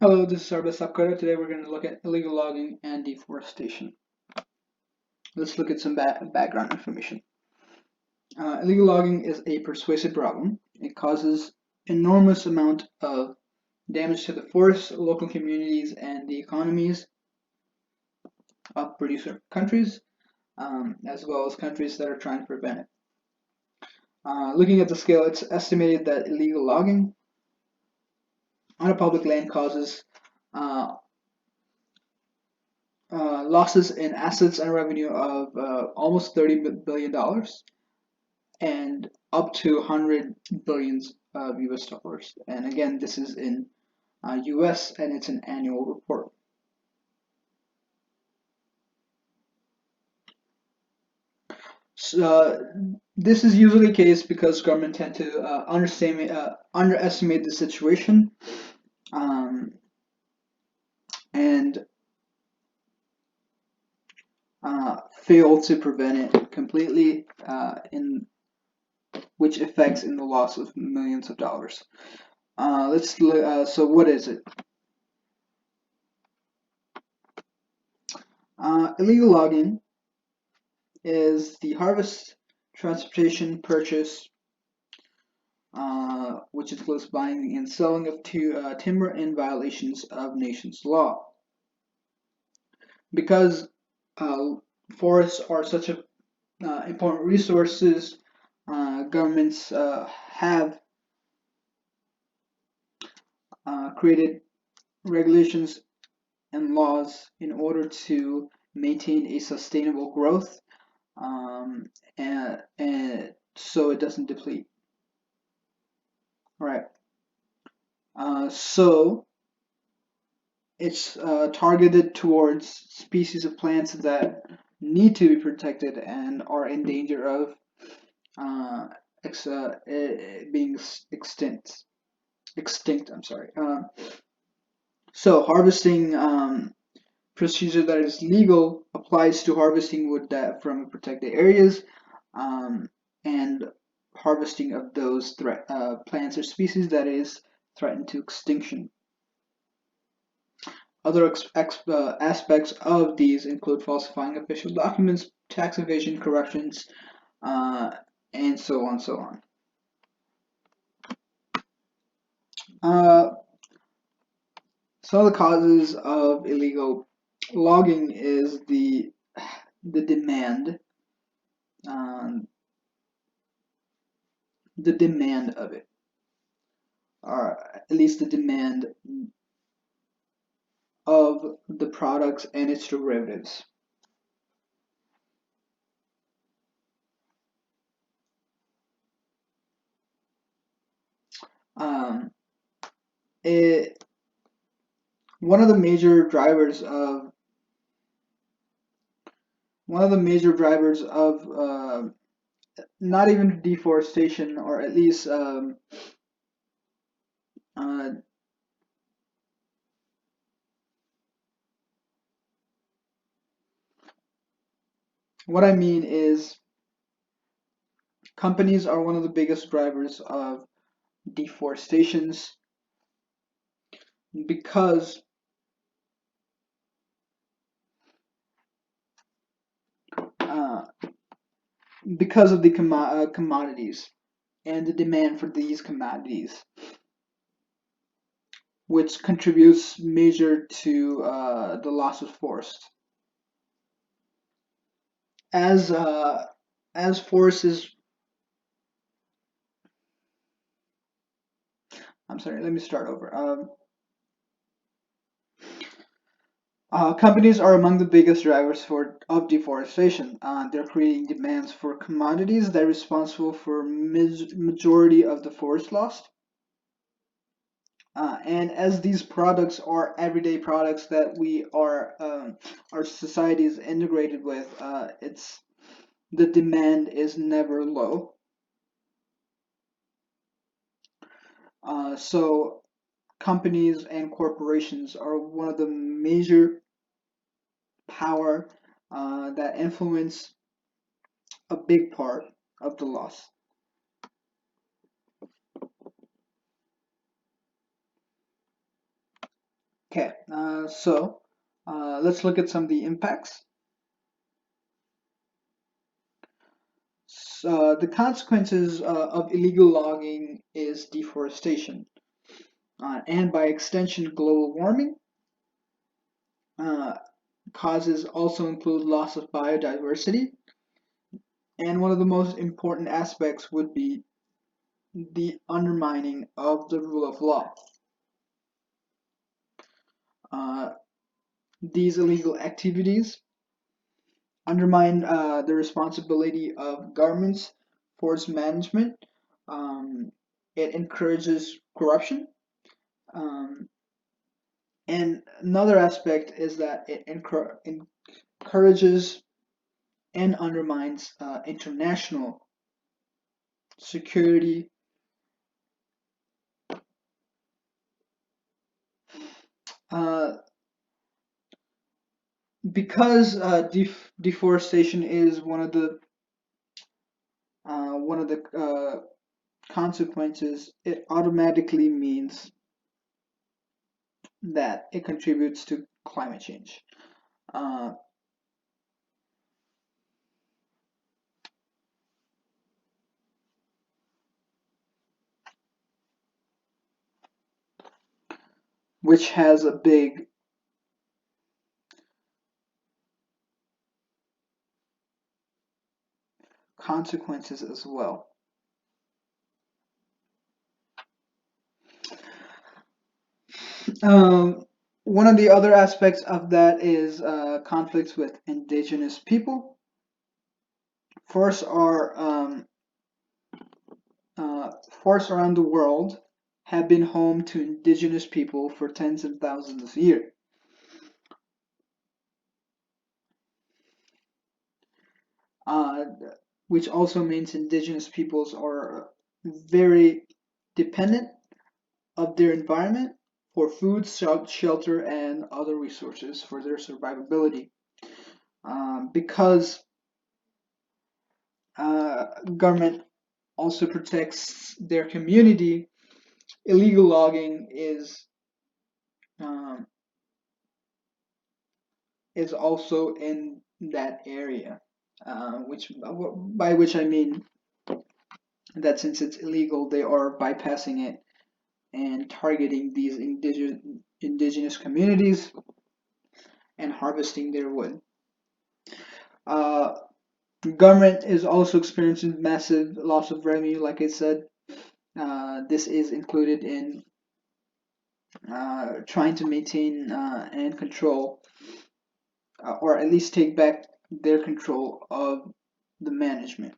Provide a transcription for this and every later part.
Hello, this is Sarbesh Sapkota. Today we're going to look at illegal logging and deforestation. Let's look at some background information. Illegal logging is a pervasive problem. It causes enormous amount of damage to the forests, local communities, and the economies of producer countries, as well as countries that are trying to prevent it. Looking at the scale, it's estimated that illegal logging on a public land causes uh, losses in assets and revenue of almost $30 billion and up to 100 billions of US dollars. And again, this is in US and it's an annual report. So, this is usually the case because government tend to underestimate the situation um, and fail to prevent it completely, in which affects in the loss of millions of dollars. Let's look. So, what is it? Illegal logging is the harvest, transportation, purchase, which includes buying and selling of timber in violations of nation's law. Because uh, forests are such a important resources, governments have created regulations and laws in order to maintain a sustainable growth, and so it doesn't deplete. All right. So it's targeted towards species of plants that need to be protected and are in danger of uh, being extinct. Extinct. I'm sorry. So harvesting procedure that is legal applies to harvesting wood that from protected areas, um, and harvesting of those plants or species that is threatened to extinction. Other aspects of these include falsifying official documents, tax evasion, corruptions, uh, and so on, so on. Uh, some of the causes of illegal logging is the demand, um, the demand of it, or at least the demand of the products and its derivatives. Um, it, one of the major drivers of one of the major drivers of not even deforestation, or at least uh, what I mean is companies are one of the biggest drivers of deforestations because uh, because of the commodities and the demand for these commodities, which contributes major to the loss of forest. As uh, as forest is, I'm sorry, let me start over. Companies are among the biggest drivers of deforestation. They're creating demands for commodities that are responsible for majority of the forest loss. And as these products are everyday products that our society is integrated with, it's the demand is never low. So companies and corporations are one of the major power that influence a big part of the loss. Okay, let's look at some of the impacts. The consequences of illegal logging is deforestation, and by extension, global warming. Uh, Causes also include loss of biodiversity, and one of the most important aspects would be the undermining of the rule of law. Uh, these illegal activities undermine the responsibility of governments, forest management. Um, it encourages corruption. Um, and another aspect is that it encourages and undermines international security. Uh, because deforestation is one of the consequences, it automatically means that it contributes to climate change. Uh, which has a big consequences as well. Um, One of the other aspects of that is conflicts with indigenous people. Forests are forests around the world have been home to indigenous people for tens of thousands of years. Uh, which also means indigenous peoples are very dependent of their environment for food, shelter, and other resources for their survivability. Because government also protects their community, illegal logging um, is also in that area. Which by which I mean that since it's illegal, they are bypassing it and targeting these indigenous communities and harvesting their wood. Uh, Government is also experiencing massive loss of revenue, like I said. This is included in trying to maintain and control, or at least take back their control of the management.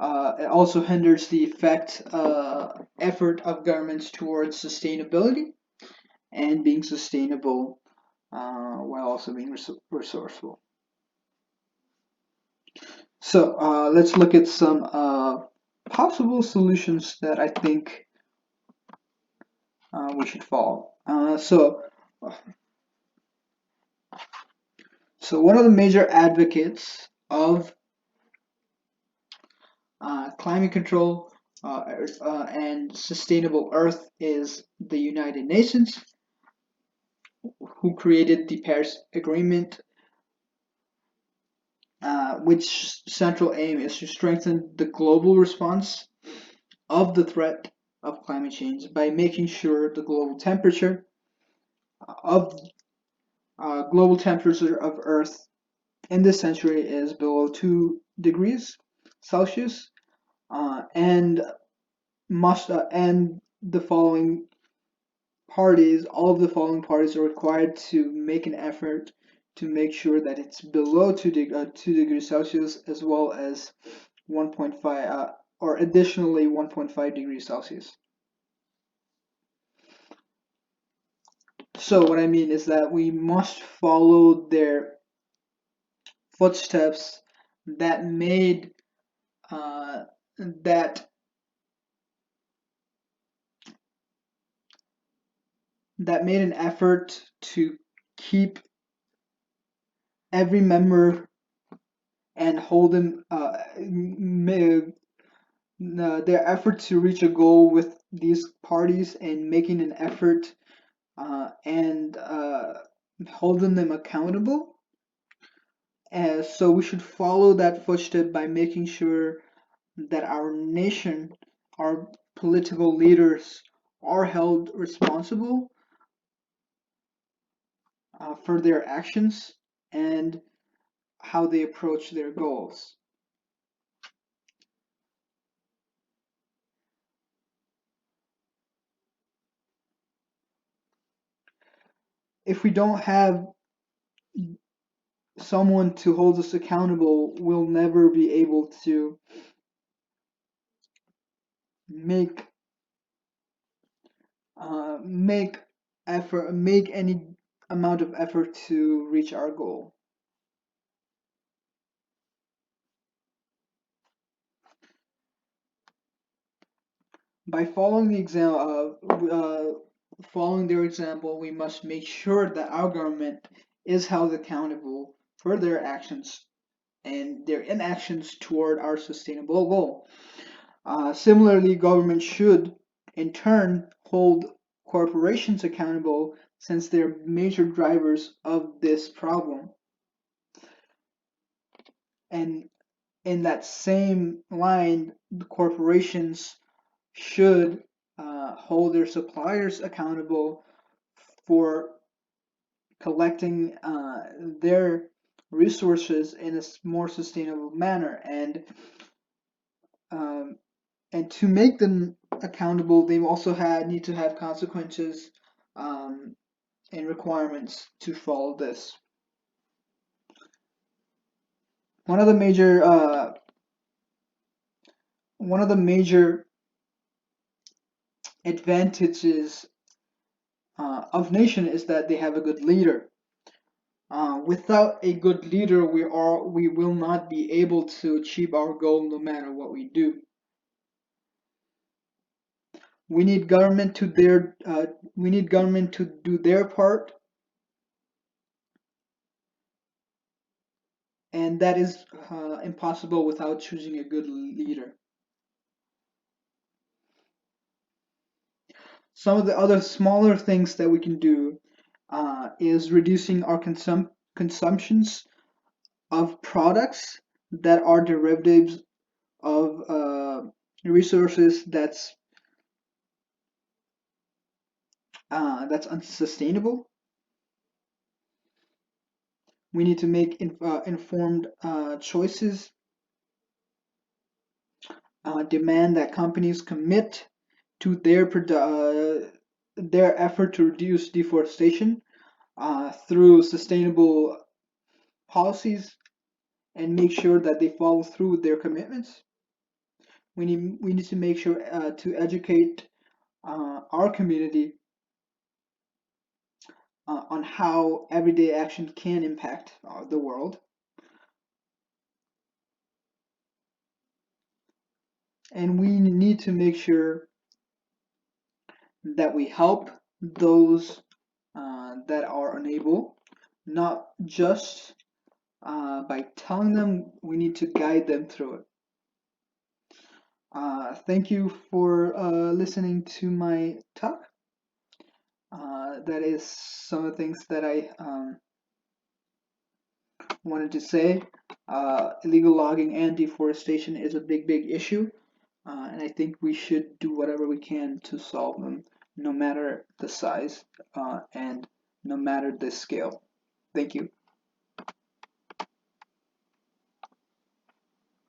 It also hinders the effort of governments towards sustainability and being sustainable while also being resourceful. So let's look at some possible solutions that I think we should follow. So one of the major advocates of climate control and sustainable Earth is the United Nations, who created the Paris Agreement, which central aim is to strengthen the global response of the threat of climate change by making sure the of global temperature of Earth in this century is below 2 degrees Celsius, and the following all of the following parties are required to make an effort to make sure that it's below 2 degrees Celsius, as well as 1.5 or additionally 1.5 degrees Celsius. So what I mean is that we must follow their footsteps that made uh, that that made an effort to keep every member and hold them their effort to reach a goal with these parties and making an effort and holding them accountable. So we should follow that footstep by making sure that our nation, our political leaders, are held responsible for their actions and how they approach their goals. If we don't have someone to hold us accountable, we'll never be able to make make effort, make any amount of effort to reach our goal. By following the following their example, we must make sure that our government is held accountable for their actions and their inactions toward our sustainable goal. Similarly, government should, in turn, hold corporations accountable since they're major drivers of this problem. And in that same line, the corporations should hold their suppliers accountable for collecting their resources in a more sustainable manner, um, and to make them accountable, they also need to have consequences um, and requirements to follow this. One of the major one of the major advantages of nation is that they have a good leader. Without a good leader, we will not be able to achieve our goal no matter what we do. We need government to do their part, and that is impossible without choosing a good leader. Some of the other smaller things that we can do is reducing our consumptions of products that are derivatives of resources that's unsustainable. We need to make informed choices, demand that companies commit to their effort to reduce deforestation through sustainable policies, and make sure that they follow through with their commitments. We need to make sure to educate our community on how everyday action can impact the world, and we need to make sure that we help those that are unable, not just by telling them. We need to guide them through it. Thank you for listening to my talk. That is some of the things that I wanted to say. Illegal logging and deforestation is a big issue, and I think we should do whatever we can to solve them, no matter the size and no matter the scale. Thank you.